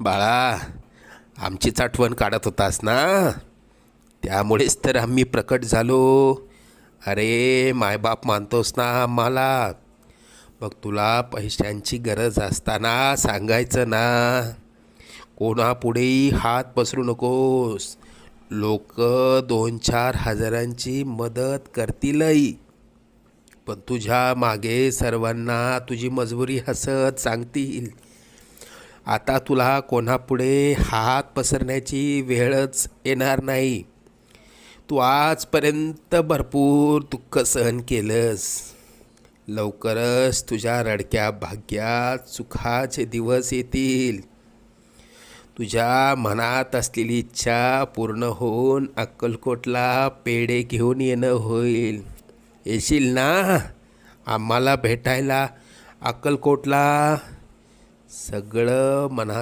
बाळा, आमचीच आठवण काढत होतास ना, त्यामुळेच तर आम्ही प्रकट झालो. अरे मायबाप मानतोस ना आम्हाला, मग तुला पैशांची गरज असताना सांगायचं ना. कोणापुढेही हात पसरू नकोस. लोक 2-4 हजारांची मदत करतीलही, पण तुझ्या मागे सर्वांना तुझी मजबुरी हसत सांगतील. आता तुला कोणापुढे हात पसरण्याची वेळच येणार नाही. तू आजपर्यंत भरपूर दुःख सहन केलंस. लवकरच तुझ्या रडक्या भाग्यात सुखाचे दिवस येतील. तुझ्या मनात असलेली इच्छा पूर्ण होऊन अक्कलकोटला पेढे घेऊन येणं होईल. येशील ना आम्हाला भेटायला अक्कलकोटला? सगळं मनात